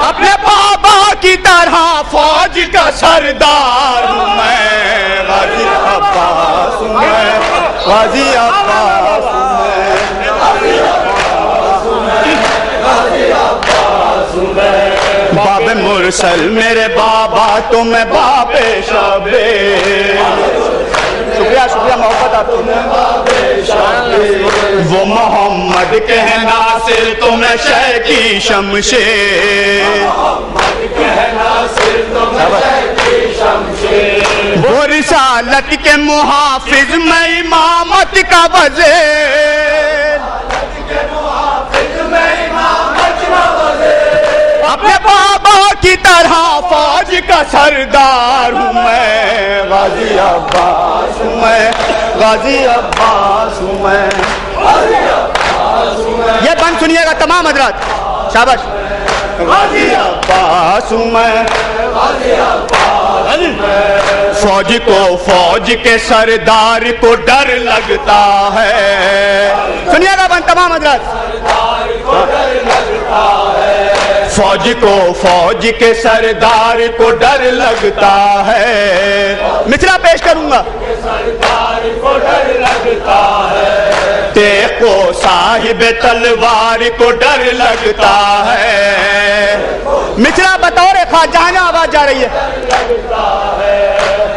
اپنے بابا کی طرح فوج کا سردار ہوں میں غازی عباس ہوں میں غازی عباس ہوں میں باب مرسل میرے بابا تو میں باب شبیر شکریہ شکریہ محبت آپ وہ محمد کے ناصر تو میں شہ کی شمشیر وہ رسالت کے محافظ میں امامت کا وزیر اپنے بابا کی طرح فوج کا سردار ہوں میں غازی عباس ہوں میں غازی عباس ہوں میں یہ بند سنیے گا تمام حضرات شاباش غازی عباس ہوں میں فوج کو فوج کے سردار کو ڈر لگتا ہے سنیے گا بند تمام حضرات فوج کو فوج کے سردار کو ڈر لگتا ہے مصرع پیش کروں گا تیغ کو صاحب تلوار کو ڈر لگتا ہے مصرع بطور خواجہ آواز جا رہی ہے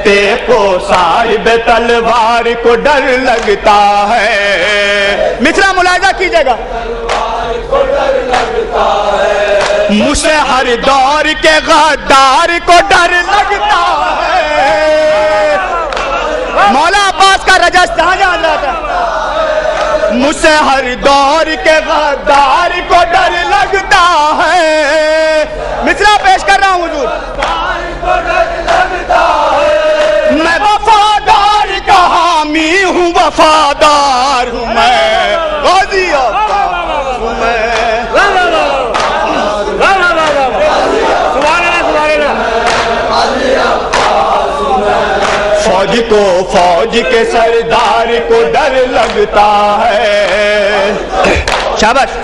تیغ کو صاحب تلوار کو ڈر لگتا ہے مصرع ملاحظہ کیجئے گا مجھے ہر دور کے غدار کو ڈر لگتا ہے مولا عباس کا رجس جہاں جہاں جاتا ہے مجھے ہر دور کے غدار کو ڈر لگتا ہے مصرع پیش کر رہا ہوں حضور میں وفادار کا حامی ہوں وفادار ہوں میں غازی عباس ہوں میں فوج کو فوج کے سردار کو ڈر لگتا ہے شاباش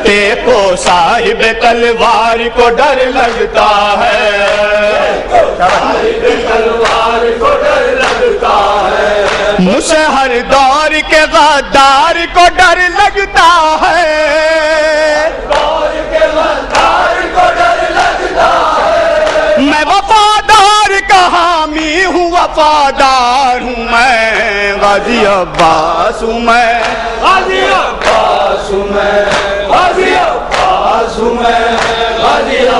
تیغ کو صاحب تلوار کو ڈر لگتا ہے مجھے ہر دور کے غدار کو ڈر لگتا ہے میں وفادار کا حامی ہوں وفادار ہوں میں غازی عباس ہوں میں غازی عباس ہوں میں غازی عباس ہوں میں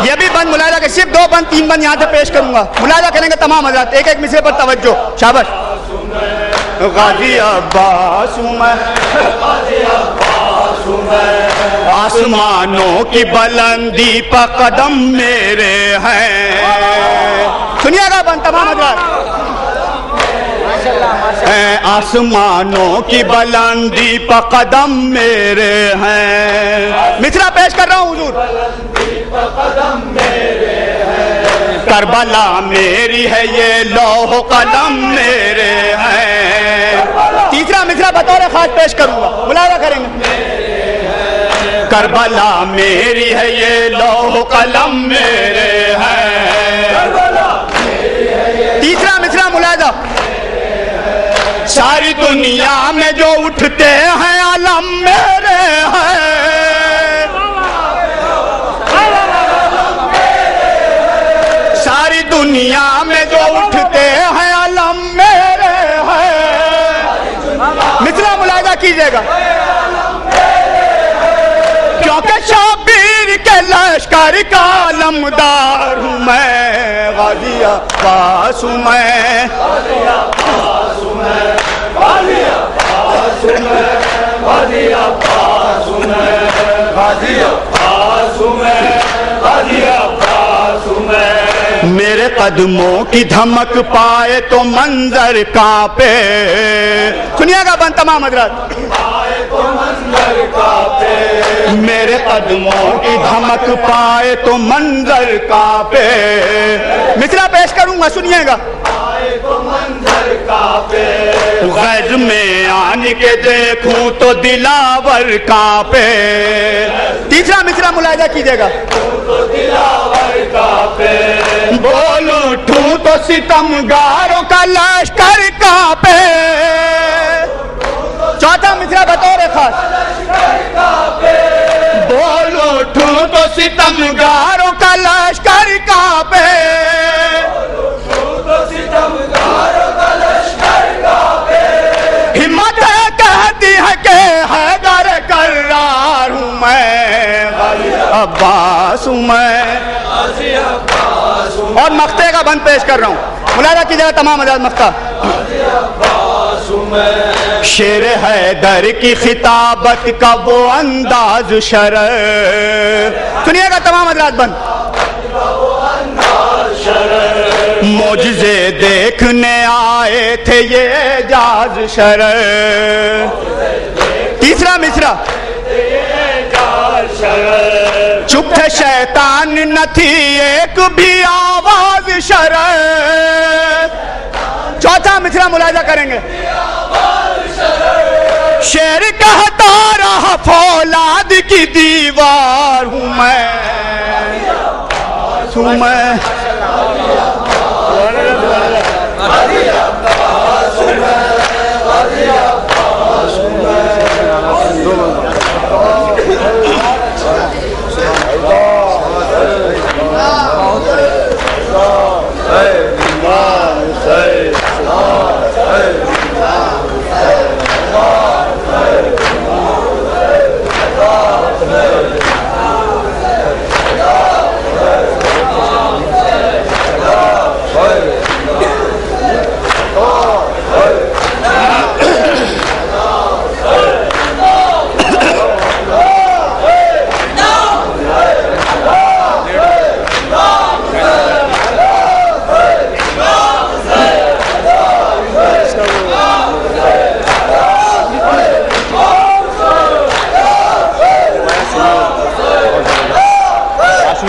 یہ بھی بند ملاحظہ کہ صرف 2 بند 3 بند یہاں سے پیش کروں گا ملاحظہ کریں گے تمام حضرات ایک ایک مصرے پر توجہ شاباش غازی عباس ہوں میں غازی عباس ہوں میں آسمانوں کی بلندی پر قدم میرے ہیں سنیے گا بند تمام حضرات آسمانوں کی بلندی پر قدم میرے ہیں مصرع پیش کر رہا ہوں حضور کربلا میری ہے یہ لوح قلم میرے ہیں تیسرا مصرع بطور خاص پیش کروں گا ملاحظہ کریں گے کربلا میری ہے یہ لوح قلم میرے ہیں تیسرا مصرع ملاحظہ ساری دنیا میں جو اٹھتے ہیں علم میرے ہیں ساری دنیا میں جو اٹھتے ہیں علم میرے ہیں مصرع ملاحظہ کیجئے گا کیونکہ شبیر کے لشکر کا علمدار ہوں میں غازی عباس ہوں میں غازی عباس ہوں میں غازی عباس ہوں میں غازی عباس ہوں میں غازی عباس ہوں میں غازی عباس ہوں میں میرے قدموں کی دھمک پائے تو منظر کانپے سنیے گا بند تمام حضرات میرے قدموں کی دھمک پائے تو منظر کانپے مصرع پیش کروں گا سنیے گا غیظ میں آن کے دیکھوں تو دلاور کانپے تیسرا مصرع ملاحظہ کیجیے گا. بول اٹھوں تو ستمگاروں کا لشکر کانپے. چوتھا مصرع بطور خاص. بول اٹھوں تو ستمگاروں کا لشکر کانپے. ہمت کہتی ہے کہ حیدر کرار ہوں میں، عباس ہوں میں. اور مقطع کا بند پیش کر رہا ہوں، ملاحظہ کیجیے گا تمام حضرات مقطع. شیر حیدر کی خطابت کا وہ انداز شرف. سنیے گا تمام حضرات بند. معجزے دیکھنے آئے تھے یہ اعجاز شرف. تیسرا مصرع. چپ تھے شیطان نہ تھی ایک بھی آواز شرف. چوتھا مصرع ملاحظہ کریں گے. شیر کہتا رہا فولاد کی دیوار ہوں میں.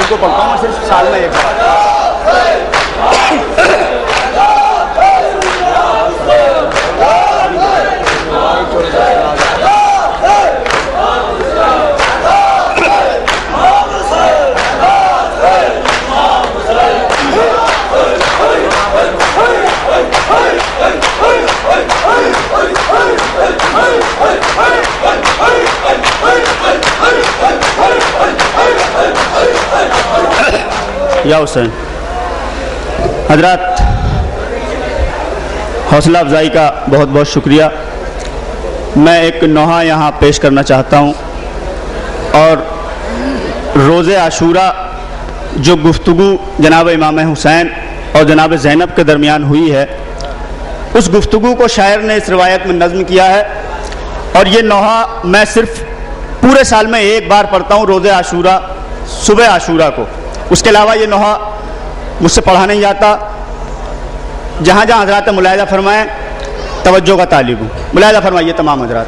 کو پڑھتا ہوں صرف سال میں ایک بار. یا حسین. حضرات حوصلہ افزائی کا بہت بہت شکریہ. میں ایک نوحہ یہاں پیش کرنا چاہتا ہوں، اور روز عاشوراء جو گفتگو جناب امام حسین اور جناب زینب کے درمیان ہوئی ہے، اس گفتگو کو شاعر نے اس روایت میں نظم کیا ہے. اور یہ نوحہ میں صرف پورے سال میں ایک بار پڑھتا ہوں، روز عاشوراء صبح عاشوراء کو. اس کے علاوہ یہ نوحہ مجھ سے پڑھا نہیں جاتا. جہاں جہاں حضرات ملاحظہ فرمائیں توجہ کا طالب ہوں. ملاحظہ فرمائیے تمام حضرات.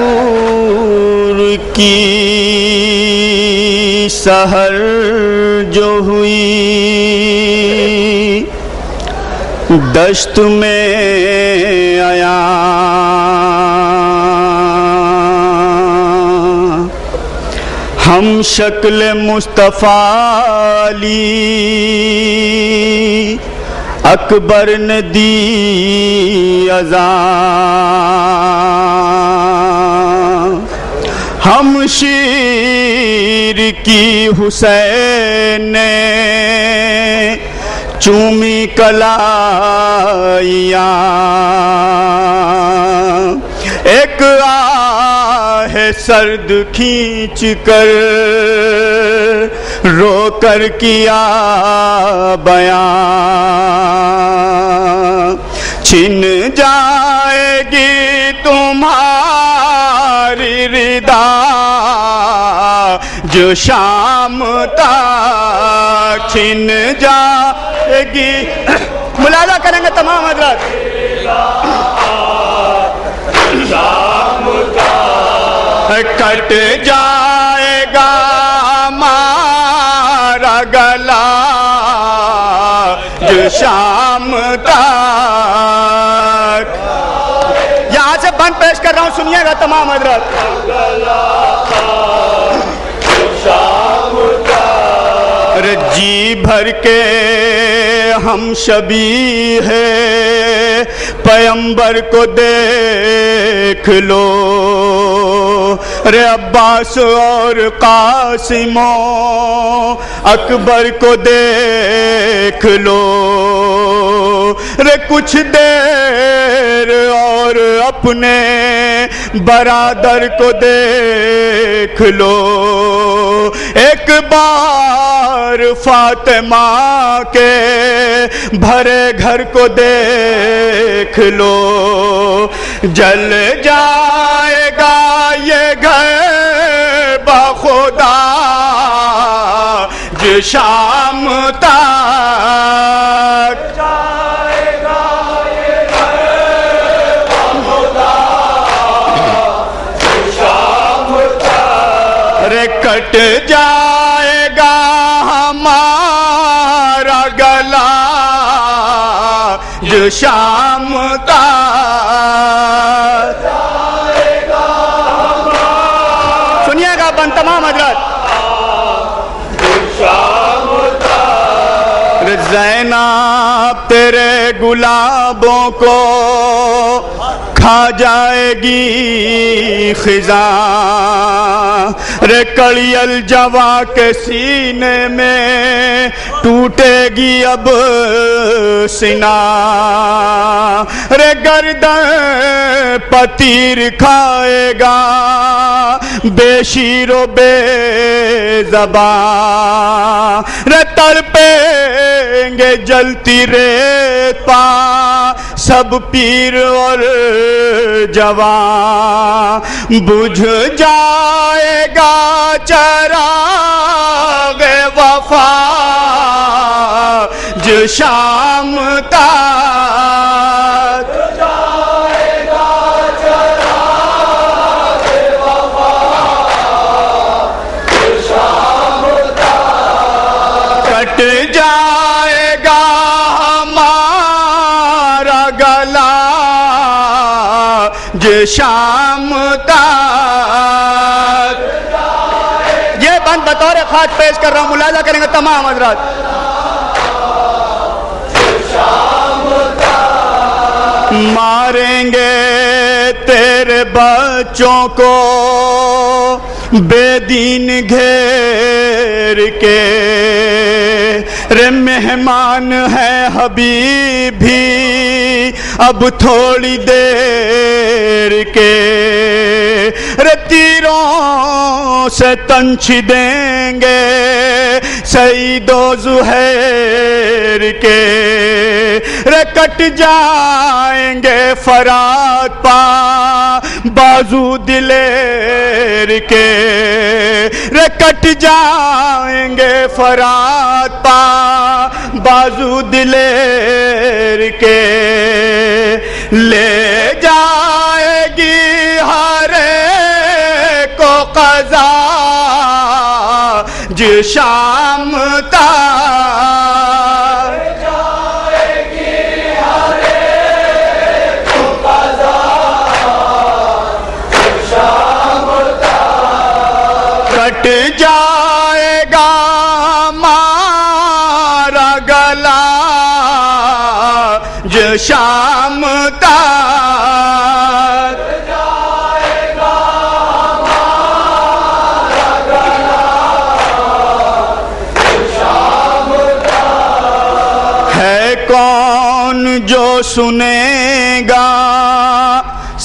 عاشور کی سحر جو ہوئی دشت میں آیا، ہم شکل مصطفیٰ لی اکبر نے دی اذان، ہم شیر کی حسین نے چومی کلائیاں، ایک آہ آہ سرد کھینچ کر رو کر کیا بیان چھن جائے گی تمہاری ردا جو شام تک چھن جائے گی. ملاحظہ کریں گے تمام حضرات. کٹ جائے گا ہمارا گلا جو شام تک. یہاں سے بند پیش کر رہا ہوں, سنیے گا تمام حضرات. جی بھر کے ہم شبیہ ہے پیمبر کو دیکھ لو, رے عباس اور قاسم و اکبر کو دیکھ لو, رے کچھ دیر اور اپنے برادر کو دیکھ لو, ایک بار فاطمہ کے بھرے گھر کو دیکھ لو, جل جائے گا یہ گھر بخدا جو شام تک. جائے گا یہ گھر بخدا جو شام تک. رے کٹ جائے گا ہمارا گلا جو شام تک. سنیے گا بن تمام حضرات. زینب تیرے گلابوں کو کھا جائے گی خزاں, رے کڑی الجوا کے سینے میں ٹوٹے گی اب سنا, رے گردن پتیر کھائے گا بے شیر و بے زبان, رے تڑپیں گے جلتی ریت پا سب پیر اور جوان, بجھ جائے گا چراغ وفا جو شام تک. کٹ جائے گا ہمارا گلا جو شام تک. یہ بند بطور خاص پیش کر رہا ہوں, ملاحظہ کریں گے تمام حضرات. ماریں گے تیرے بچوں کو بے دین گھیر کے, رے مہمان ہے حبیب بھی اب تھوڑی دیر کے, رے تیروں سے تنچ دیں گے سعید و زہیر کے, رے کٹ جائیں گے فرات پا بازو دلیر کے, رے کٹ جائیں گے فرات پا بازو دلیر کے, لے جائے گی ہر ایک کو قضا جو شام تک. کٹ جائے گا ہمارا گلا جو شام تک. ہے کون جو سنے گا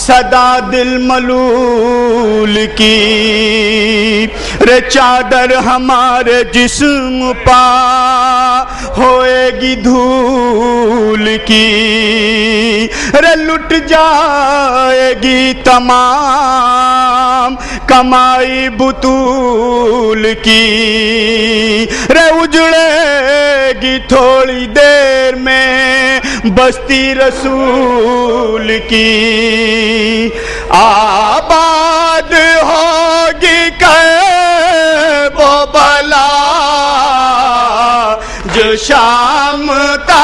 صدا دل ملول کی رے چادر ہمارے جسم پا ہوئے گی دھول کی رے لٹ جائے گی تمام کمائی بطول کی رے اجڑے گی تھوڑی دیر میں بستی رسول کی آباد ہوگی کعب و بلا جو شام تک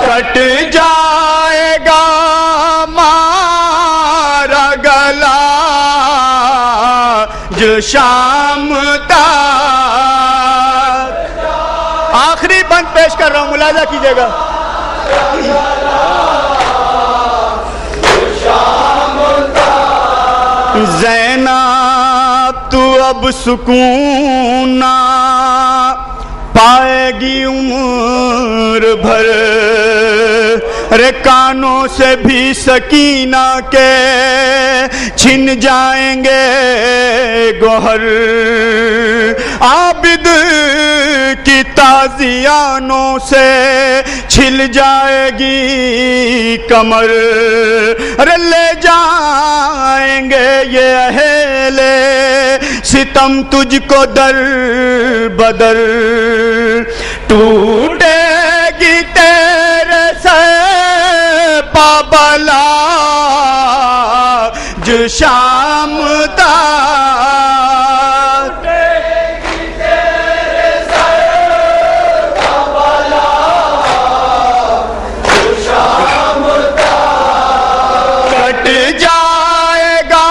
کٹ جائے گا مارا گلا جو شام تک. آخری بند پیش کر رہا ہوں، ملاحظہ کیجئے گا. زینب تو اب سکون نہ پائے گی عمر بھر رے کانوں سے بھی سکینہ کے چھن جائیں گے گوہر عابد کی تازیانوں سے چھل جائے گی کمر رے لے جائیں گے یہ اہل ستم تجھ کو در بدر ٹوٹے گی تیرے سے پابلا جو شام تک کٹ جائے گا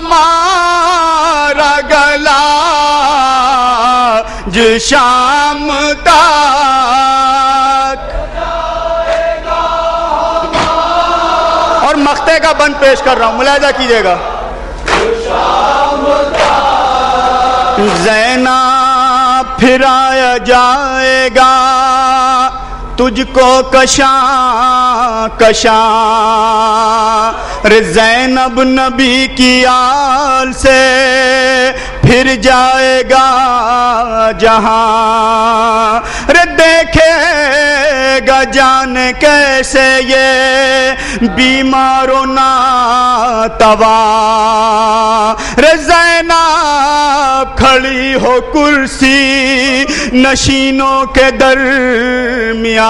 مارا گلا جو شام تک. اور مقطع کا بند پیش کر رہا ہوں، ملاحظہ کیجئے گا. زینب پھرایا جائے گا تجھ کو کشاں کشاں رے زینب نبی کی آل سے پھر جائے گا جہاں رے دیکھے گا جان کیسے یہ بیمار و ناتوا رے زینب کھڑی ہو کرسی نشینوں کے درمیان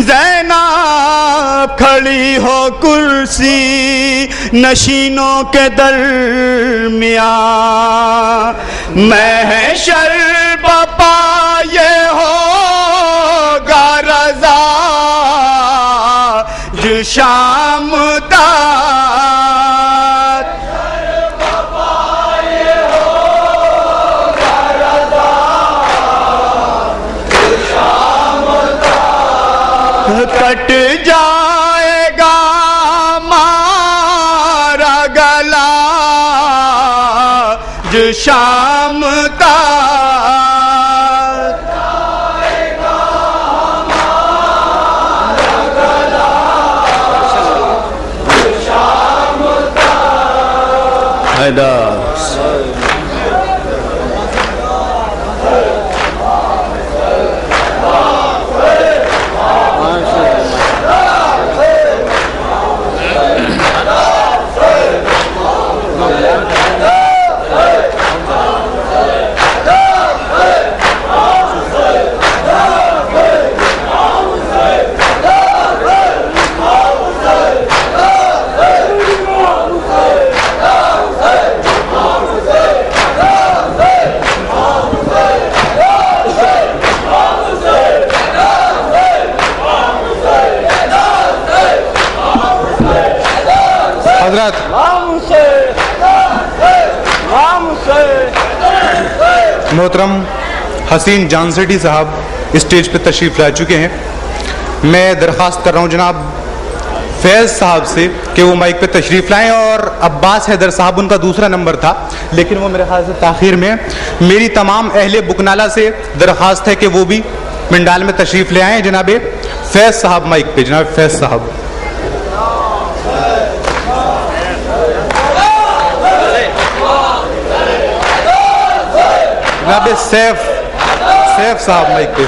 زینب کھڑی ہو کرسی نشینوں کے درمیان محشر بپا یہ ہوگا رضا جو شام تک کٹ جائے گا مارا گلا جو شام تک حیدر حضرات محترم حسین جان سیٹھی صاحب اسٹیج پہ تشریف لا چکے ہیں. میں درخواست کر رہا ہوں جناب فیض صاحب سے کہ وہ مائک پہ تشریف لائیں، اور عباس حیدر صاحب ان کا دوسرا نمبر تھا لیکن وہ میرے خیال سے تاخیر میں. میری تمام اہل بکنالہ سے درخواست ہے کہ وہ بھی پنڈال میں تشریف لے آئیں. جناب فیض صاحب مائک پہ. جناب فیض صاحب. جناب سیف صاحب مائک پہ.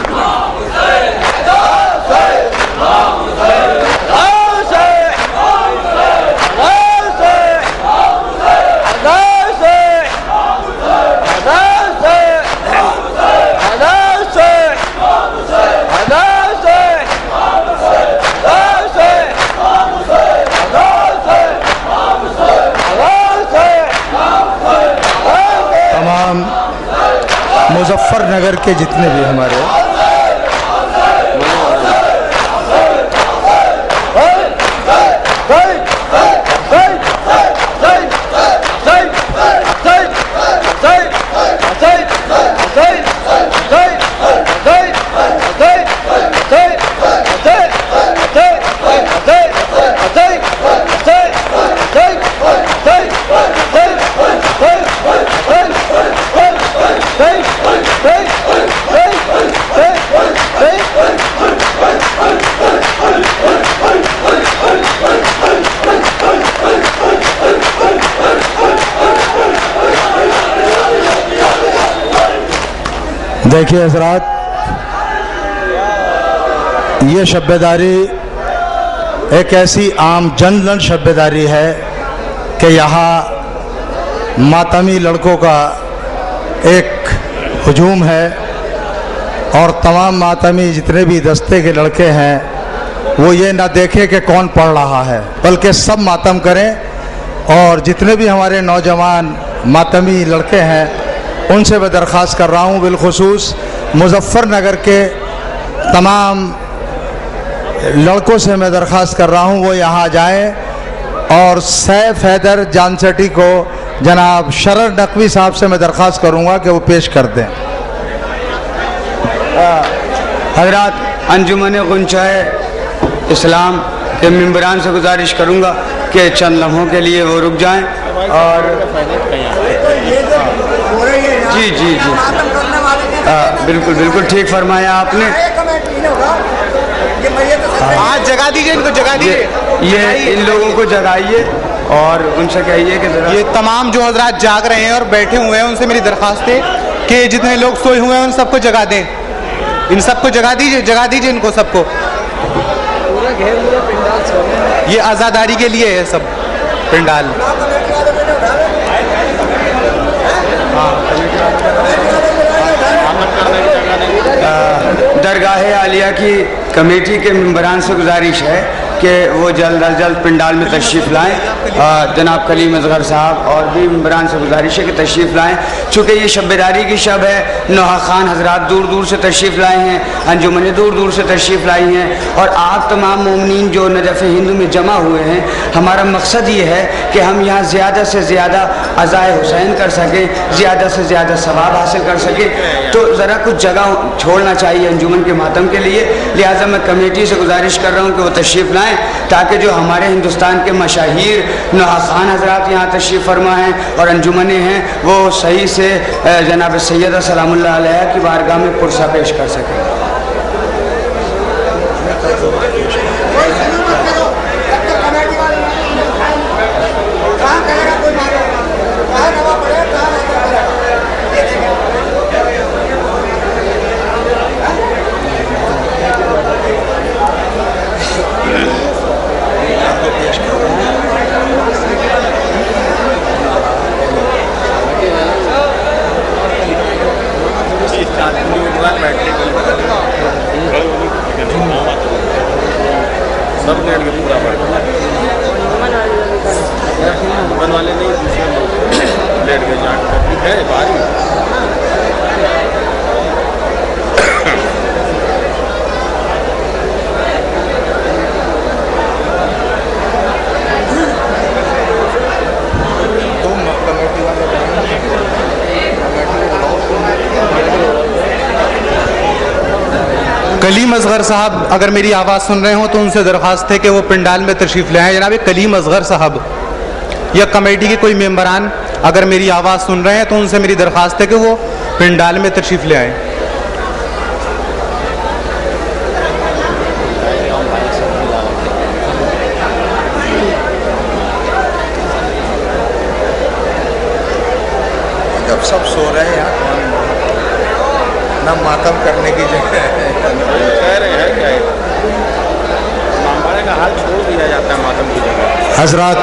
مظفر نگر کے جتنے بھی ہمارے دیکھیے حضرات، یہ شب داری ایک ایسی عام جنرل شب داری ہے کہ یہاں ماتمی لڑکوں کا ایک ہجوم ہے، اور تمام ماتمی جتنے بھی دستے کے لڑکے ہیں وہ یہ نہ دیکھے کہ کون پڑھ رہا ہے، بلکہ سب ماتم کریں. اور جتنے بھی ہمارے نوجوان ماتمی لڑکے ہیں ان سے میں درخواست کر رہا ہوں، بالخصوص مظفر نگر کے تمام لڑکوں سے میں درخواست کر رہا ہوں وہ یہاں جائیں، اور سیف حیدر جانسٹی کو جناب شرر نقوی صاحب سے میں درخواست کروں گا کہ وہ پیش کر دیں. حضرات، انجمن غنچۂ اسلام کے ممبران سے گزارش کروں گا کہ چند لمحوں کے لیے وہ رک جائیں. اور جی جی جی بالکل بالکل ٹھیک فرمایا آپ نے. آج جگہ دیجیے ان کو، جگہ دیجیے. یہ ان لوگوں کو جگائیے اور ان سے کہیے کہ ذرا یہ تمام جو حضرات جاگ رہے ہیں اور بیٹھے ہوئے ہیں ان سے میری درخواست ہے کہ جتنے لوگ سوئے ہوئے ہیں ان سب کو جگا دیں. ان سب کو جگا دیجیے، جگا دیجیے ان کو سب کو. یہ آزاداری کے لیے ہے سب پنڈال. درگاہ عالیہ کی کمیٹی کے ممبران سے گزارش ہے کہ وہ جلد از جلد پنڈال میں تشریف لائیں. جناب کلیم اصغر صاحب اور بھی ممبران سے گزارش ہے کہ تشریف لائیں، چونکہ یہ شب داری کی شب ہے. نوحہ خان حضرات دور دور سے تشریف لائے ہیں، انجمنیں دور دور سے تشریف لائی ہیں، اور آپ تمام مومنین جو نجف ہندو میں جمع ہوئے ہیں، ہمارا مقصد یہ ہے کہ ہم یہاں زیادہ سے زیادہ عزائے حسین کر سکیں، زیادہ سے زیادہ ثواب حاصل کر سکیں. تو ذرا کچھ جگہ چھوڑنا چاہیے انجمن کے ماتم کے لیے. لہٰذا میں کمیٹی سے گزارش کر رہا ہوں کہ وہ تشریف لائیں تاکہ جو ہمارے ہندوستان کے مشاہیر نوحہ خان حضرات یہاں تشریف فرما ہیں اور انجمنیں ہیں وہ صحیح سے جناب سیدہ سلام اللہ علیہ کی بارگاہ میں پرسہ پیش کر سکیں. کلیم اصغر صاحب اگر میری آواز سن رہے ہوں تو ان سے درخواست ہے کہ وہ پنڈال میں تشریف لے آئیں. جناب کلیم اصغر صاحب یا کمیٹی کے کوئی ممبران اگر میری آواز سن رہے ہیں تو ان سے میری درخواست ہے کہ وہ پنڈال میں تشریف لے آئیں. جب سب سو رہے ہیں نہ ماتم کرنے کی جگہ ہے. کہہ رہے ہیں کیا مامبارے کا حال چھوڑ دیا جاتا ہے ماتم کی جگہ. حضرات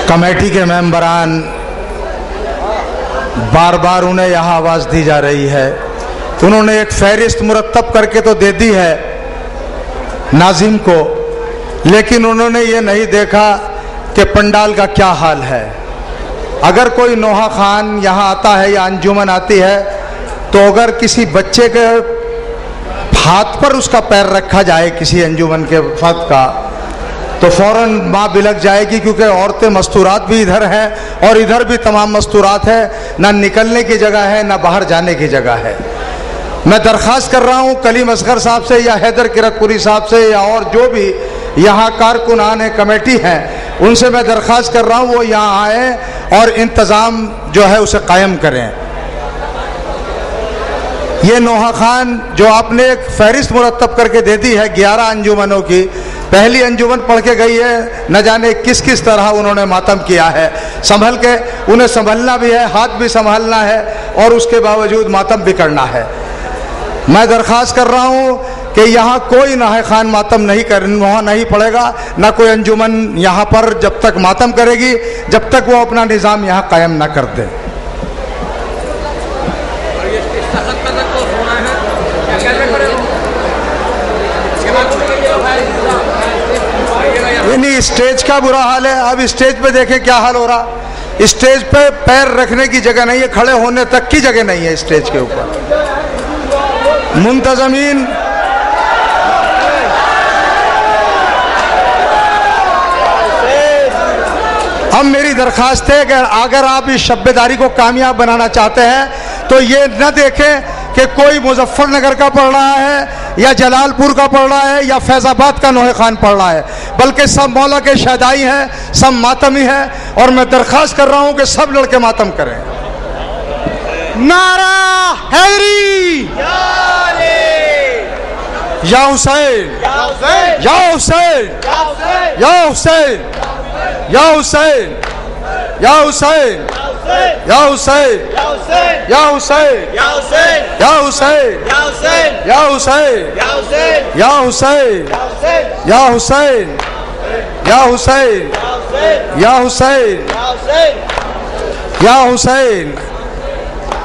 کمیٹی کے ممبران بار بار انہیں یہاں آواز دی جا رہی ہے. انہوں نے ایک فہرست مرتب کر کے تو دے دی ہے ناظم کو, لیکن انہوں نے یہ نہیں دیکھا کہ پنڈال کا کیا حال ہے. اگر کوئی نوحہ خان یہاں آتا ہے یا انجمن آتی ہے تو اگر کسی بچے کے ہاتھ پر اس کا پیر رکھا جائے کسی انجمن کے فرد کا تو فوراً ماں بلک جائے گی, کیونکہ عورتیں مستورات بھی ادھر ہیں اور ادھر بھی تمام مستورات ہیں, نہ نکلنے کی جگہ ہے نہ باہر جانے کی جگہ ہے. میں درخواست کر رہا ہوں کلیم اصغر صاحب سے یا حیدر کرکپوری صاحب سے یا اور جو بھی یہاں کارکنان کمیٹی ہیں ان سے میں درخواست کر رہا ہوں وہ یہاں آئیں اور انتظام جو ہے اسے قائم کریں. یہ نوحہ خان جو آپ نے ایک فہرست مرتب کر کے دے دی ہے 11 انجمنوں کی, پہلی انجمن پڑھ کے گئی ہے, نہ جانے کس کس طرح انہوں نے ماتم کیا ہے. سنبھل کے انہیں سنبھلنا بھی ہے, ہاتھ بھی سنبھالنا ہے اور اس کے باوجود ماتم بھی کرنا ہے. میں درخواست کر رہا ہوں کہ یہاں کوئی نوحہ خان ماتم نہیں پڑے گا, نہ کوئی انجمن یہاں پر جب تک ماتم کرے گی جب تک وہ اپنا نظام یہاں قائم نہ کر دے. نہیں, اسٹیج کا برا حال ہے. اب اسٹیج پہ دیکھیں کیا حال ہو رہا. اسٹیج پہ پیر رکھنے کی جگہ نہیں ہے, کھڑے ہونے تک کی جگہ نہیں ہے اسٹیج کے اوپر. منتظمین ہم میری درخواست ہے کہ اگر آپ اس شب بیداری کو کامیاب بنانا چاہتے ہیں تو یہ نہ دیکھیں کہ کوئی مظفر نگر کا پڑھ رہا ہے یا جلال پور کا پڑھ رہا ہے یا فیض آباد کا نوحہ خان پڑھ رہا ہے, بلکہ سب مولا کے شہدائی ہیں, سب ماتمی ہیں, اور میں درخواست کر رہا ہوں کہ سب لڑکے ماتم کریں. نعرہ حیدری یا حسین یا حسین یا حسین یا حسین یا حسین یا حسین یا حسین یا حسین یا حسین یا حسین یا حسین یا حسین یا حسین یا حسین.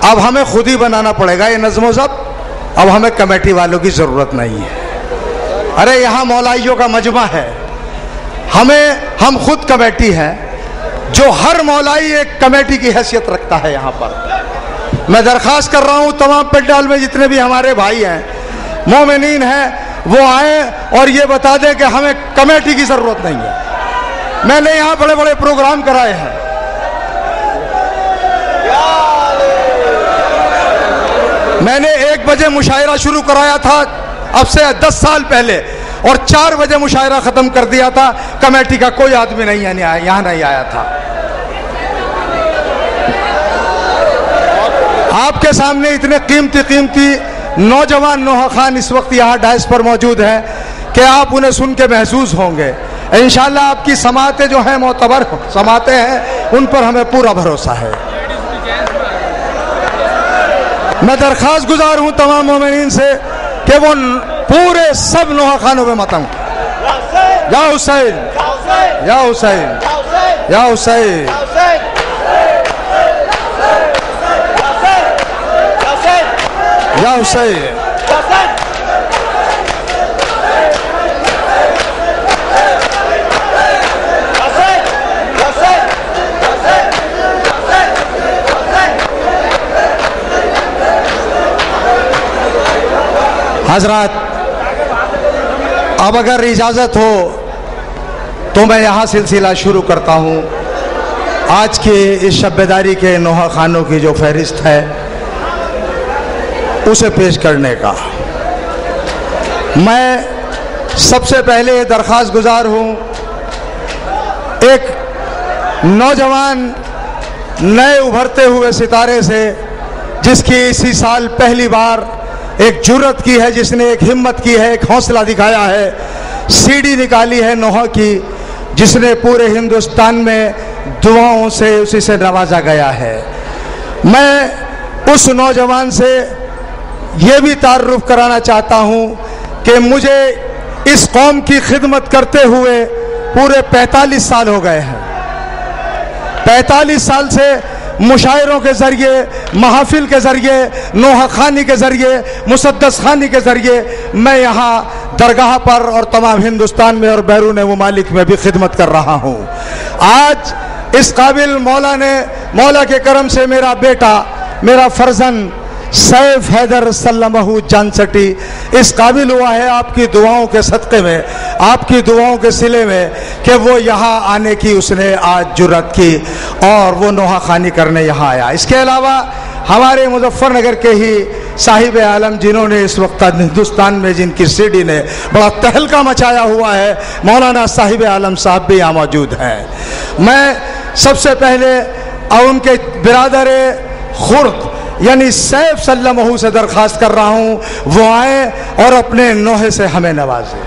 اب ہمیں خود ہی بنانا پڑے گا یہ نظم و ضبط, اب ہمیں کمیٹی والوں کی ضرورت نہیں ہے. ارے یہاں مولائیوں کا مجمع ہے, ہم خود کمیٹی ہیں, جو ہر مولائی ایک کمیٹی کی حیثیت رکھتا ہے. یہاں پر میں درخواست کر رہا ہوں تمام پنڈال میں جتنے بھی ہمارے بھائی ہیں مومنین ہیں وہ آئیں اور یہ بتا دیں کہ ہمیں کمیٹی کی ضرورت نہیں ہے. میں نے یہاں بڑے بڑے پروگرام کرائے ہیں, میں نے 1 بجے مشاعرہ شروع کرایا تھا اب سے 10 سال پہلے, اور 4 بجے مشاعرہ ختم کر دیا تھا. کمیٹی کا کوئی آدمی نہیں یہاں نہیں آیا تھا. آپ کے سامنے اتنے قیمتی نوجوان نوحہ خان اس وقت یہاں ڈائس پر موجود ہیں کہ آپ انہیں سن کے محظوظ ہوں گے. انشاءاللہ آپ کی سماعتیں جو ہیں معتبر سماعتیں ہیں, ان پر ہمیں پورا بھروسہ ہے. میں درخواست گزار ہوں تمام مومنین سے کہ وہ پورے سب نوحہ خانوں پہ ماتم. یا حسین یا حسین یا حسین یا حسین. حضرات اب اگر اجازت ہو تو میں یہاں سلسلہ شروع کرتا ہوں آج کے اس شب بیداری کے نوحہ خانوں کی جو فہرست ہے اسے پیش کرنے کا. میں سب سے پہلے درخواست گزار ہوں، ایک نوجوان نئے ابھرتے ہوئے ستارے سے، جس کی اسی سال پہلی بار ایک جرت کی ہے، جس نے ایک ہمت کی ہے، ایک حوصلہ دکھایا ہے، سی ڈی نکالی ہے نوحہ کی، جس نے پورے ہندوستان میں دعاؤں سے اسی سے نوازا گیا ہے۔ میں اس نوجوان سے یہ بھی تعارف کرانا چاہتا ہوں کہ مجھے اس قوم کی خدمت کرتے ہوئے پورے 45 سال ہو گئے ہیں۔ 45 سال سے مشاعروں کے ذریعے، محافل کے ذریعے، نوحہ خوانی کے ذریعے، مسدس خوانی کے ذریعے میں یہاں درگاہ پر اور تمام ہندوستان میں اور بیرون ممالک میں بھی خدمت کر رہا ہوں۔ آج اس قابل مولا کے کرم سے میرا بیٹا، میرا فرزند سیف حیدر سلمہ جانسٹی اس قابل ہوا ہے آپ کی دعاؤں کے صدقے میں، آپ کی دعاؤں کے صلے میں، کہ وہ یہاں آنے کی اس نے آج جرت کی اور وہ نوحہ خوانی کرنے یہاں آیا۔ اس کے علاوہ ہمارے مظفر نگر کے ہی صاحب عالم، جنہوں نے اس وقت ہندوستان میں جن کی سی ڈی نے بڑا تہلکہ مچایا ہوا ہے، مولانا صاحب عالم صاحب بھی یہاں موجود ہیں۔ میں سب سے پہلے ان کے برادر خرد یعنی سیف سلمہ سے درخواست کر رہا ہوں وہ آئیں اور اپنے نوحے سے ہمیں نوازیں۔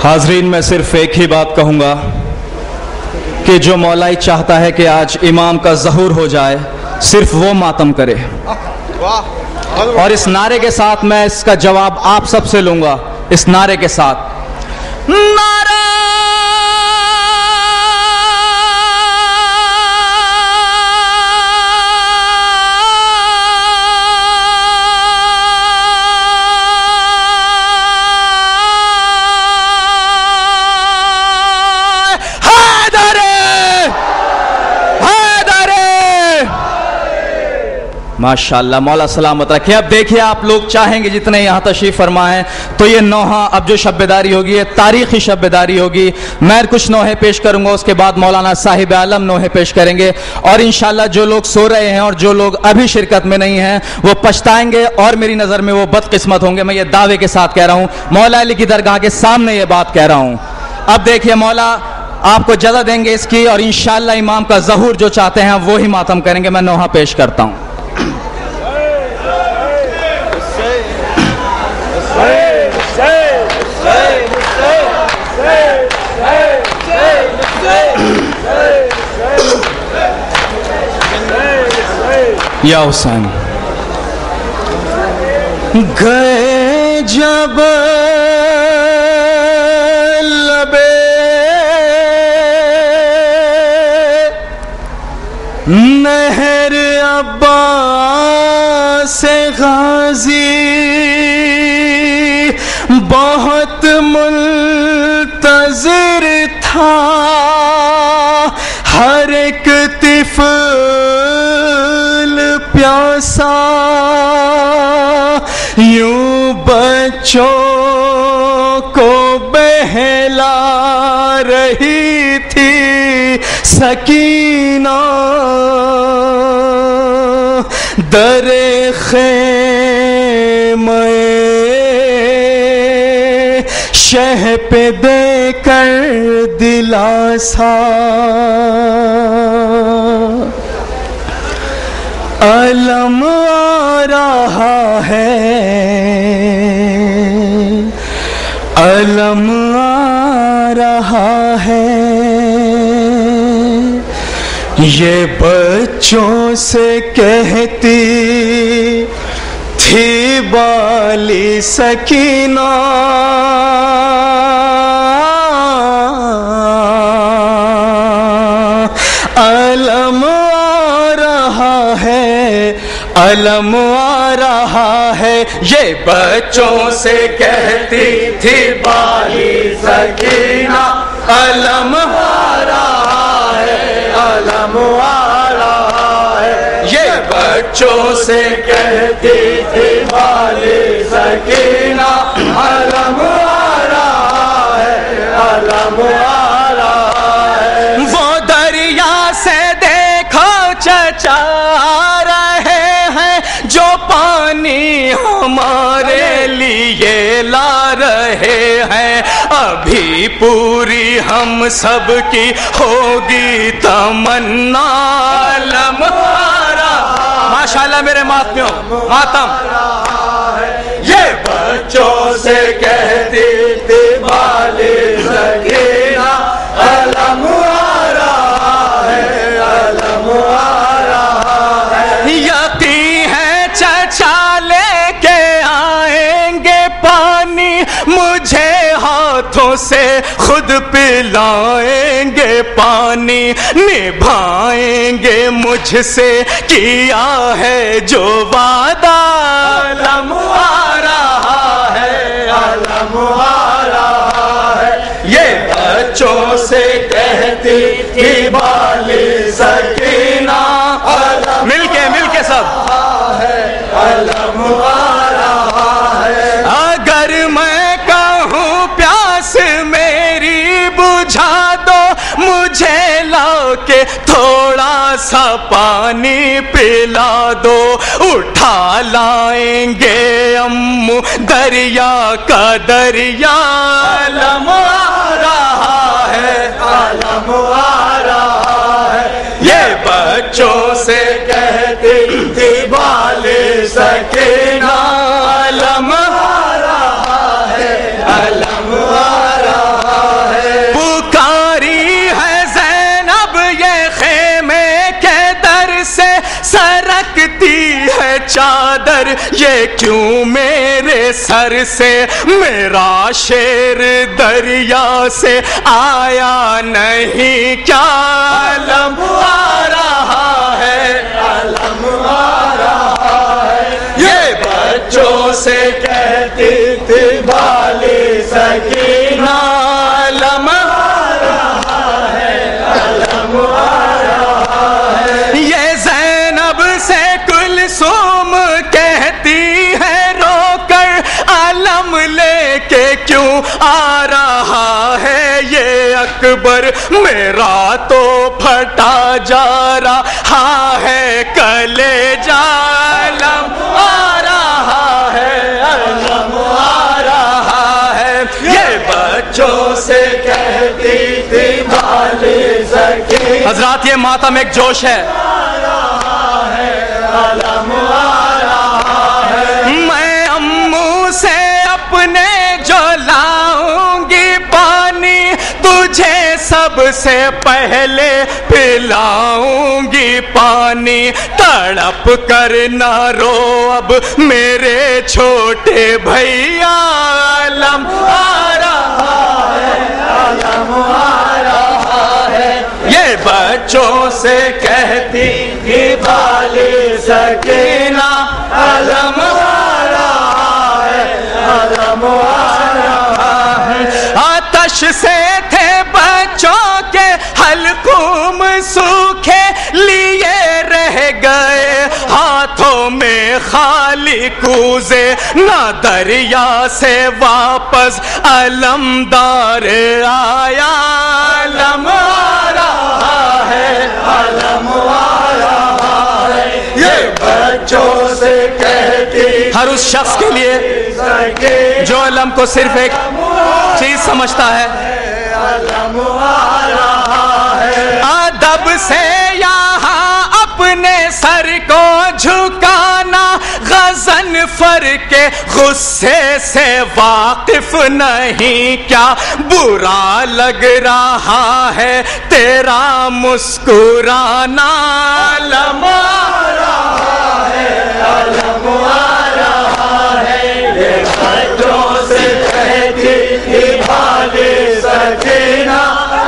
حاضرین، میں صرف ایک ہی بات کہوں گا کہ جو مولائی چاہتا ہے کہ آج امام کا ظہور ہو جائے، صرف وہ ماتم کرے، اور اس نعرے کے ساتھ میں اس کا جواب آپ سب سے لوں گا، اس نعرے کے ساتھ، نعرہ ماشاءاللہ، مولا سلامت رکھے۔ اب دیکھیے، آپ لوگ چاہیں گے جتنے یہاں تشریف فرما ہیں تو یہ نوحہ اب جو شب بیداری ہوگی یہ تاریخی شب بیداری ہوگی۔ میں کچھ نوحے پیش کروں گا، اس کے بعد مولانا صاحب عالم نوحے پیش کریں گے، اور انشاءاللہ جو لوگ سو رہے ہیں اور جو لوگ ابھی شرکت میں نہیں ہیں وہ پچھتائیں گے، اور میری نظر میں وہ بدقسمت ہوں گے۔ میں یہ دعوے کے ساتھ کہہ رہا ہوں، مولا علی کی درگاہ کے سامنے یہ بات کہہ رہا ہوں۔ اب دیکھیے، مولا آپ کو جزا دیں گے اس کی، اور انشاءاللہ امام کا ظہور جو چاہتے ہیں وہی ماتم کریں گے۔ میں نوحہ پیش کرتا ہوں۔ یا حسین، گئے جب لبے نہر عباس غازی، بہت منتظر تھا ہر ایک طفل پیاسا، یوں بچوں کو بہلا رہی تھی سکینہ، در خیمہ شہ پہ دے کر دلاسا، علم آ رہا ہے، علم آ رہا ہے، یہ بچوں سے کہتی تھی بالی سکینہ، علم آ رہا ہے، علم آ رہا ہے، یہ بچوں سے کہتی تھی بالی سکینہ، علم آ رہا ہے، علم آ رہا ہے، یہ بچوں سے کہتی تھی بالی سکینہ، علم آ رہا لیے لا رہے ہیں. ابھی پوری ہم سب کی ہوگی تمنا لمحہ. ماشاءاللہ میرے ماتمیوں ماتم. یہ بچوں سے کہتی تھی بالی سکینہ علم آ رہا ہے علم آ رہا ہے. یقین ہے چچا لے کے آئیں گے پانی مجھے ہاتھوں سے خود پلائیں گے پانی. نبھائیں گے مجھ سے کیا ہے جو وعدہ علم آ رہا ہے علم آ رہا ہے. یہ بچوں سے کہتی تھی بالی سکینہ مل کے سب علم آ رہا ہے. اگر میں کہوں پیاس میری بجھا دو مجھے لا کے تھوڑا سا پانی پلا دو. اٹھا لائیں گے امو دریا کا دریا علم آ رہا ہے علم آ رہا ہے. یہ بچوں سے کہتی تھی بالی سکینہ علم آ رہا ہے علم آ رہا ہے. پکاری ہے زینب یہ خیمے کے در سے سرکتی ہے چادر یہ کیوں میرے سر سے. میرا شیر دریا سے آیا نہیں کیا علم آ رہا ہے علم آ رہا ہے. یہ بچوں سے کہتی تھی بالی سکینہ علم آ رہا ہے علم آ رہا ہے. یہ زینب سے کلثوم کہتی ہے رو کر علم لے کے کیوں آ رہا ہے. یہ اکبر میرا تو پھٹا جا رہا ہے کلیجہ علم آ رہا ہے علم آ رہا ہے. یہ بچوں سے کہتی تھی بالی سکینہ. حضرات یہ ماتم ایک جوش ہے. میں امو سے اپنے جو لاؤں گی پانی تجھے سب سے پہلے پلاؤں گی پانی. تڑپ کر نہ رو اب میرے چھوٹے بھیا علم آ رہا ہے علم آ رہا ہے. یہ بچوں سے کہتی کہ بالی سکینہ علم آ رہا ہے علم آ رہا ہے. آتش سے تھے بچوں کے حلقوم سوکھے لیے رہ گئے ہاتھوں میں خالی کوزے. نہ دریا سے واپس علمدار آیا علم آ رہا ہے علم آ رہا ہے. یہ بچوں سے کہتی ہر اس شخص کے لیے جو علم کو صرف ایک چیز سمجھتا ہے ادب سے یہاں اپنے سر کو جھکانا. غضن فر کے غصے سے واقف نہیں کیا برا لگ رہا ہے تیرا مسکرانا. علم آ رہا ہے علم آ رہا ہے. یہ بچوں سے کہتی تھی بالی سکینہ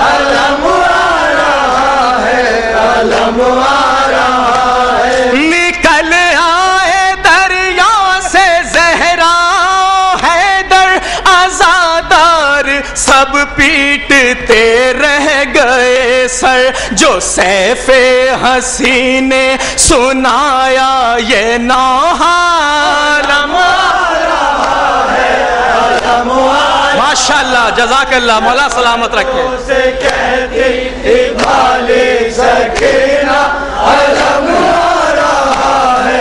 علم آ رہا ہے علم آ رہا ہے. نکل آئے دریا سے زہرا حیدر عزادار سب پیٹتے رہ گئے سر. جو سیف ہنسی نے سنایا یہ نوحہ علم آ رہا ہے علم آ رہا ہے. ماشاءاللہ جزاک اللہ مولا سلامت رکھے. سے کہتی تھی بالی سکینہ علم آ رہا ہے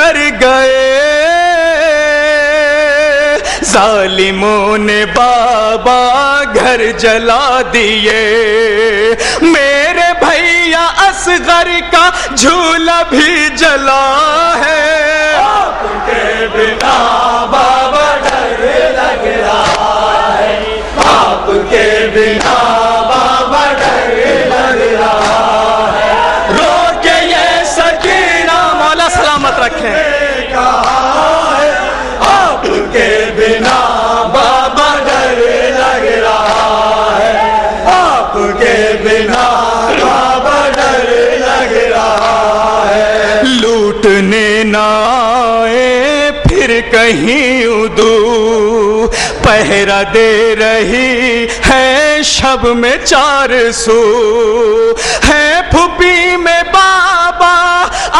کر گئے ظالموں نے بابا گھر جلا دیے میرے بھیا اصغر کا جھولا بھی جلا ہے آپ کے بنا بابا ڈر لگ رہا ہے آپ کے بنا بابا ڈر لگ رہا ہے رو کے یہ سکینہ مولا سلامت رکھیں آپ کے بنا بابا ڈر لگ رہا ہے آپ کے بنا بابا ڈر لگ رہا ہے لوٹنے نہ آئے پھر کہیں ادو پہرا دے رہی ہے شب میں 400 ہے پھوپھی میں بابا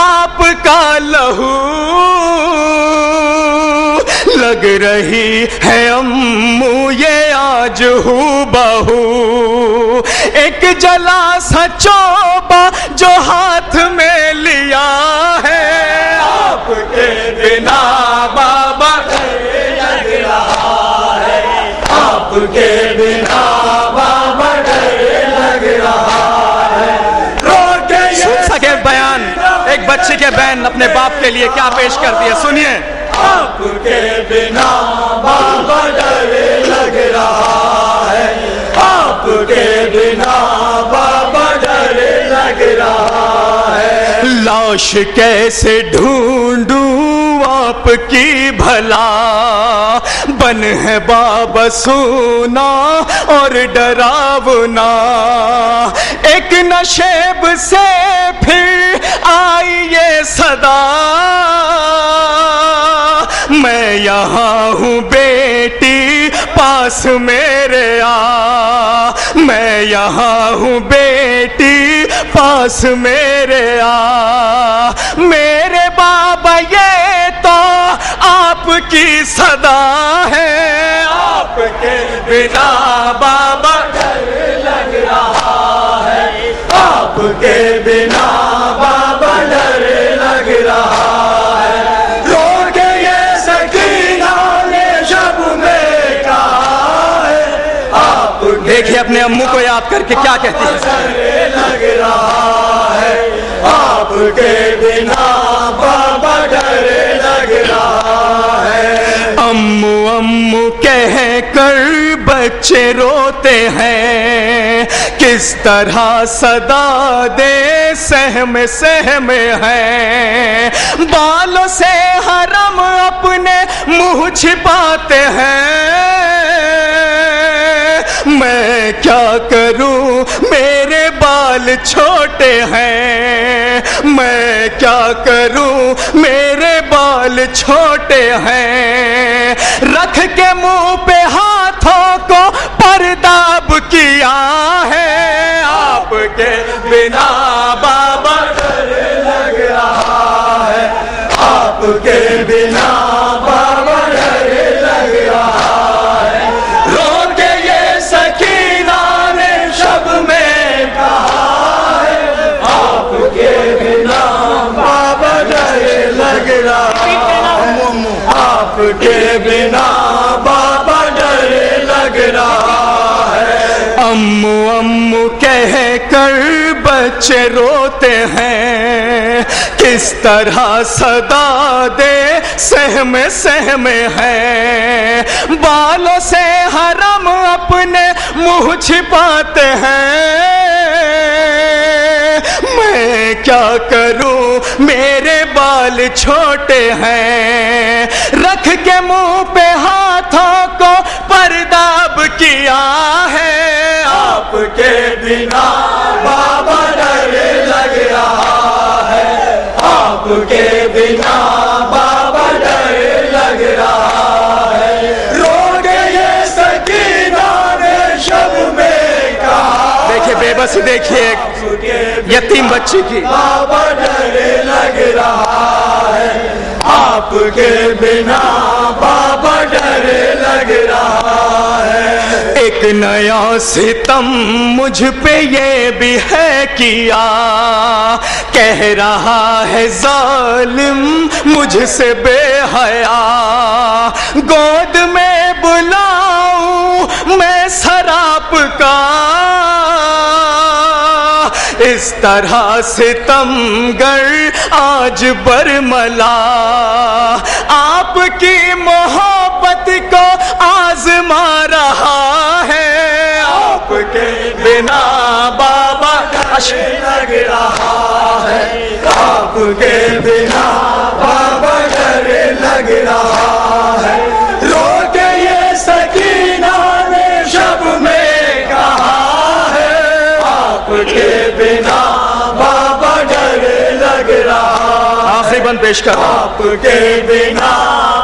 آپ کا لہو لگ رہی ہے امو یہ آج ہو بہو ایک جلا سا چوبا جو ہاتھ میں لیا ہے آپ کے بنا بابا ڈر لگ رہا ہے آپ کے بنا بابا ڈر لگ رہا ہے سن سکے بیان ایک بچی کے بہن اپنے باپ کے لیے کیا پیش کرتی ہے سنیے آپ کے بنا بابا ڈر لگ رہا ہے آپ کے بنا بابا ڈر لگ رہا ہے لاش کیسے ڈھونڈوں آپ کی بھلا بن ہے بابا سونا اور ڈراونا ایک نشیب سے پھر آئی یہ صدا میں یہاں ہوں بیٹی پاس میرے آ میں یہاں ہوں بیٹی پاس میرے آ میرے بابا یہ تو آپ کی صدا ہے آپ کے بنا بابا ڈر لگ رہا ہے آپ کے بنا بابا ڈر لگ رہا ہے دیکھیے اپنے امو کو یاد کر کے کیا کہتی ہے لگ رہا ہے آپ کے بنا بابا ڈر لگ رہا ہے امو امو کہہ کر بچے روتے ہیں کس طرح صدا دے سہم سہم ہے بالوں سے حرم اپنے منہ چھپاتے ہیں میں کیا کروں میرے بال چھوٹے ہیں میں کیا کروں میرے بال چھوٹے ہیں رکھ کے منہ پہ ہاتھوں کو پرداب کیا ہے آپ کے بنا بابا ڈر لگ رہا ہے آپ کے بنا بابا ڈر لگ رہا ہے آپ کے بنا بابا ڈر لگ رہا ہے امو امو کہہ کر بچے روتے ہیں کس طرح صدا دے سہم سہم ہے بالوں سے حرم اپنے منہ چھپاتے ہیں میں کیا کروں میرے بال چھوٹے ہیں رکھ کے منہ پہ ہاتھوں کو پرداب کیا ہے آپ کے بنا بابا ڈر لگ رہا ہے آپ کے بنا بابا ڈر لگ رہا ہے رو گئے سکینہ نے شب میں کہا دیکھیے بے بسی دیکھیے یتیم بچی کی بابا ڈر لگ رہا ہے آپ کے بنا بابا ڈر لگ رہا ہے ایک نیا ستم مجھ پہ یہ بھی ہے کیا، کہہ رہا ہے ظالم مجھ سے بے حیا، گود میں بلاؤں میں سراپ کا، اس طرح ستمگر آج برملا آپ کی محبت کو آزما رہا ہے، آپ کے بنا بابا اشک لگ رہا ہے، آپ کے بنا بابا ڈر لگ رہا ہے، رو کے یہ سکینہ نے شب میں کہا ہے، آپ کے بنا بابا ڈر لگ رہا، آخری بند پیش کر، آپ کے بنا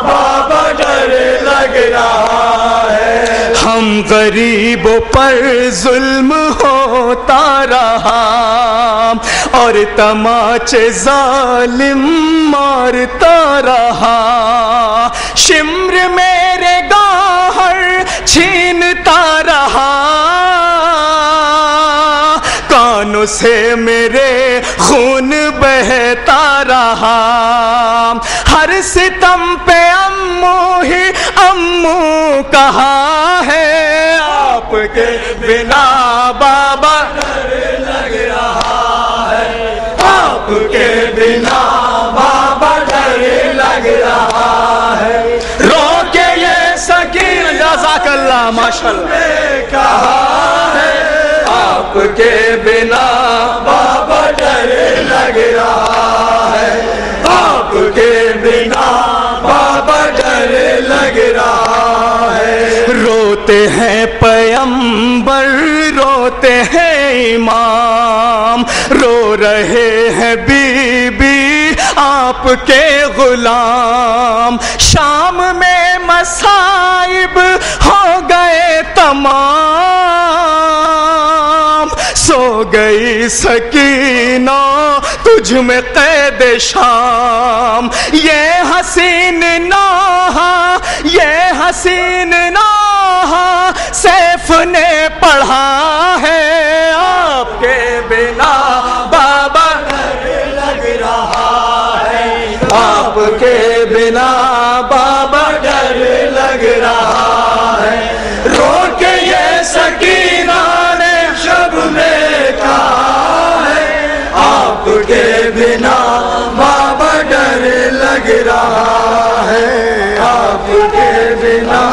بابا ڈر لگ رہا ہے، ہم غریبوں پر ظلم ہوتا رہا اور تماچے ظالم مارتا رہا، شمر میرے گوہر چھینتا رہا، کانوں سے میرے خون بہتا رہا، ہر ستم پہ امو ہی امو کہا ہے، آپ کے بنا بابا ڈر لگ رہا ہے، آپ کے بنا بابا ڈر لگ رہا ہے، رو کے یہ سکینہ جزاک اللہ ماشاءاللہ کہا ہے، آپ کے بنا بابا ڈر لگ رہا ہے، آپ کے بنا بابا ڈر لگ رہا ہے، روتے ہیں پیغمبر روتے ہیں امام، رو رہے ہیں بی بی آپ کے غلام، شام میں مصائب ہو گئے تمام، سو گئی سکینہ تجھ میں قید شام، یہ حسین نوحہ یہ حسین نوحہ سیف نے پڑھا ہے، آپ کے بنا بابا ڈر لگ رہا ہے، آپ کے بنا بابا ڈر لگ رہا ہے، رو کے یہ سکینہ نے شب میں کہا ہے، آپ کے بنا بابا ڈر لگ رہا ہے، آپ کے بنا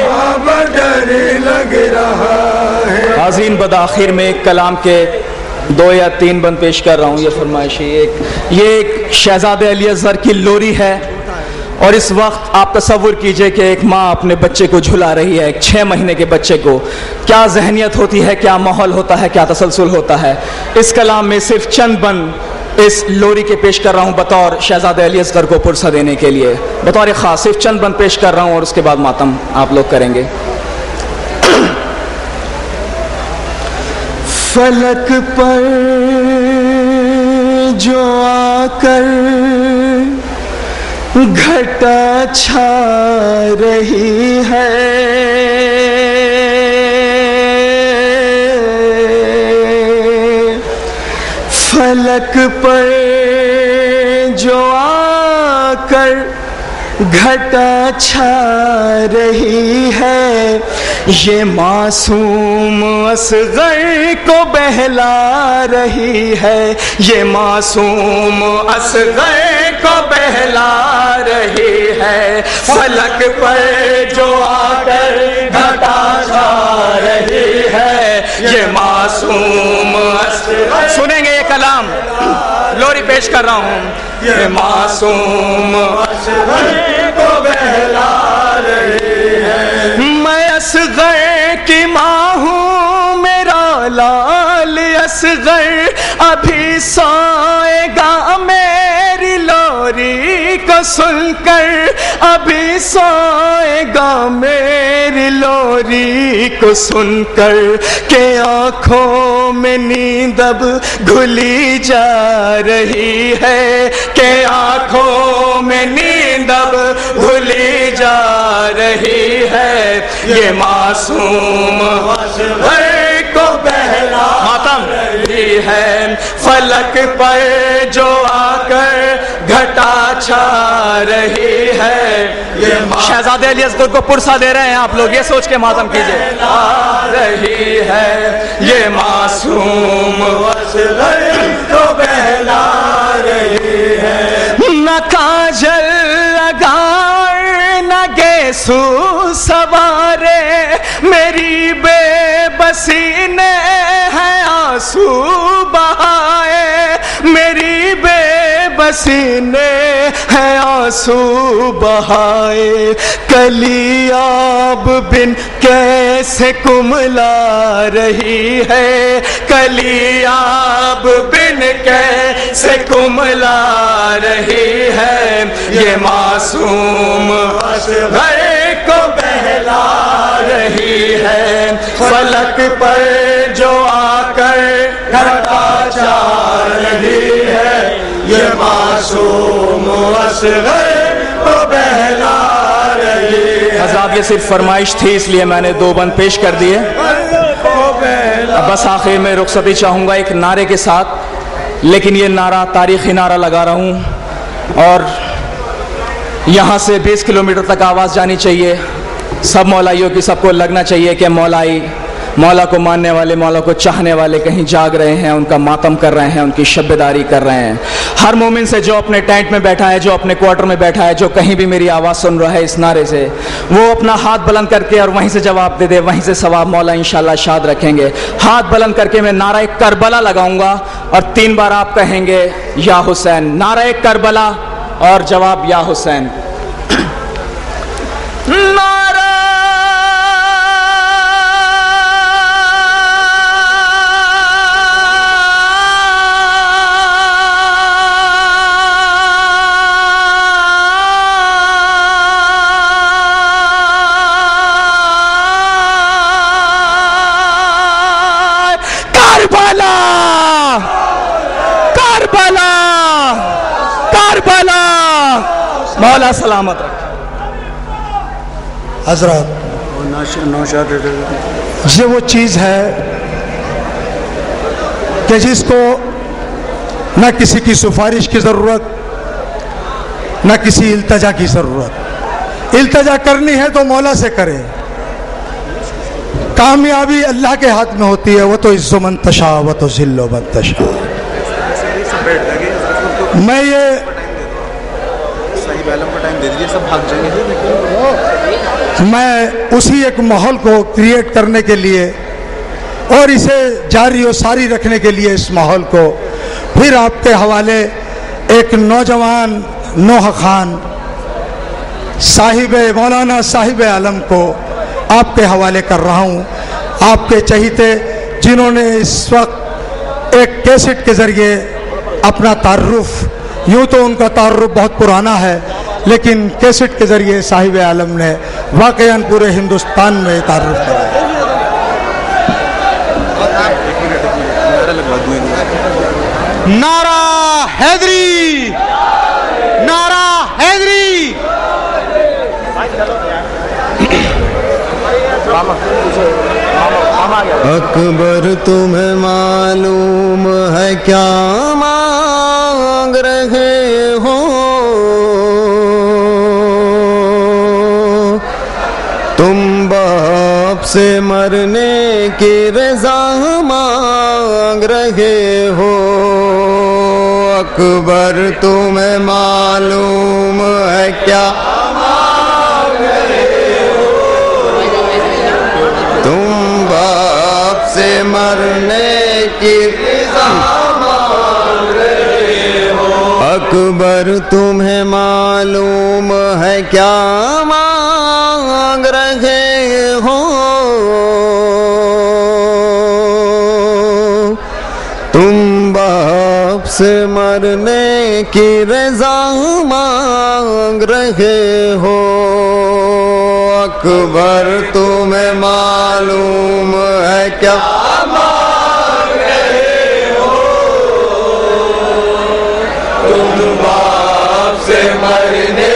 بابا ڈر لگ رہا ہے۔ حاضرین بدآخر میں ایک کلام کے 2 یا 3 بند پیش کر رہا ہوں، یہ فرمائشی یہ ایک شہزادہ علی اصغر کی لوری ہے، اور اس وقت آپ تصور کیجئے کہ ایک ماں اپنے بچے کو جھلا رہی ہے، ایک 6 مہینے کے بچے کو، کیا ذہنیت ہوتی ہے، کیا ماحول ہوتا ہے، کیا تسلسل ہوتا ہے۔ اس کلام میں صرف چند بند اس لوری کے پیش کر رہا ہوں بطور شہزادہ علی اصغر کو پرسہ دینے کے لیے، بطور خاص صرف چند بند پیش کر رہا ہوں، اور اس کے بعد ماتم آپ لوگ کریں گے۔ فلک پر جو آ کر گھٹا چھا رہی ہے، فلک پر جو آ کر گھٹا چھا رہی ہے، یہ معصوم اصغر کو بہلا رہی ہے، یہ معصوم اصغر کو بہلا رہی ہے، فلک پر جو آ کر گھٹا چھا رہی ہے، یہ معصوم اصغر، سنیں گے یہ کلام، لوری پیش کر رہا ہوں، یہ معصوم اصغر کو بہلا رہی ہے، میں اصغر کی ماں ہوں، میرا لال اصغر ابھی سوئے گا میری لوری کو سن کر، ابھی سوئے گا میری لوری کو سن کر، کہ آنکھوں میں نیند اب گھلی جا رہی ہے، کہ آنکھوں میں نیند اب گھلی جا رہی ہے یہ معصوم اصغر کو بہلا رہی ہے فلک پر جو آ کر گھٹا چھا رہی ہے یہ شہزادے علی اصغر کو پرسہ دے رہے ہیں آپ لوگ، یہ سوچ کے ماتم کیجئے. رہی ہے یہ معصوم اصغر کو بہلا رہی ہے نہ کاجل لگائے نہ گیسو سوارے میری بے بسی نے ہے آنسو بہائے میری بے بسی نے ہے آنسو بہائے کلیاب بن کیسے کملا رہی ہے کلیاب بن کیسے کملا رہی ہے یہ معصوم اصغر کو بہلا رہی ہے فلک پر جو آ کر گھٹا چھا رہی ہے یہ معصوم اصغر کو بہلا رہی ہے. حضرات یہ صرف فرمائش تھی اس لیے میں نے 2 بند پیش کر دیے. بس آخر میں رخصتی چاہوں گا ایک نعرے کے ساتھ، لیکن یہ نعرہ تاریخی نعرہ لگا رہا ہوں اور یہاں سے 20 کلومیٹر تک آواز جانی چاہیے. سب مولائیوں کی سب کو لگنا چاہیے کہ مولائی مولا کو ماننے والے مولا کو چاہنے والے کہیں جاگ رہے ہیں، ان کا ماتم کر رہے ہیں، ان کی شب داری کر رہے ہیں. ہر مومن سے جو اپنے ٹینٹ میں بیٹھا ہے، جو اپنے کوارٹر میں بیٹھا ہے، جو کہیں بھی میری آواز سن رہا ہے اس نعرے سے، وہ اپنا ہاتھ بلند کر کے اور وہیں سے جواب دے دے، وہیں سے ثواب مولا انشاءاللہ شاد رکھیں گے. ہاتھ بلند کر کے میں نعرہ کربلا لگاؤں گا اور 3 بار آپ کہیں گے یا حسین. نعرہ کربلا اور جواب یا حسین. مولا سلامت رکھے. حضرات یہ وہ چیز ہے کہ جس کو نہ کسی کی سفارش کی ضرورت نہ کسی التجا کی ضرورت. التجا کرنی ہے تو مولا سے کرے. کامیابی اللہ کے ہاتھ میں ہوتی ہے. وہ تو عز من تشاء و تو ذل من تشاء. میں یہ میں اسی ایک ماحول کو کریٹ کرنے کے لیے اور اسے جاری و ساری رکھنے کے لیے اس ماحول کو پھر آپ کے حوالے ایک نوجوان نوح خان صاحب مولانا صاحب علم کو آپ کے حوالے کر رہا ہوں. آپ کے چہیتے جنہوں نے اس وقت ایک کیسٹ کے ذریعے اپنا تعارف، یوں تو ان کا تعارف بہت پرانا ہے لیکن کیسٹ کے ذریعے صاحب عالم نے واقعاً پورے ہندوستان میں تعارف کرایا. نعرہ حیدری، نعرہ حیدری. اکبر تمہیں معلوم ہے کیا مانگ رہے ہو، تم باپ سے مرنے کی رضا مانگ رہے ہو. اکبر تمہیں معلوم ہے کیا مانگ رہے ہو، تم باپ سے مرنے کی رضا مانگ رہے ہو. اکبر تمہیں معلوم ہے کیا مانگ رہے ہو، تم باپ سے مرنے کی رضا مانگ رہے ہو. اکبر تمہیں معلوم ہے کیا مانگ رہے ہو، تم باپ سے مرنے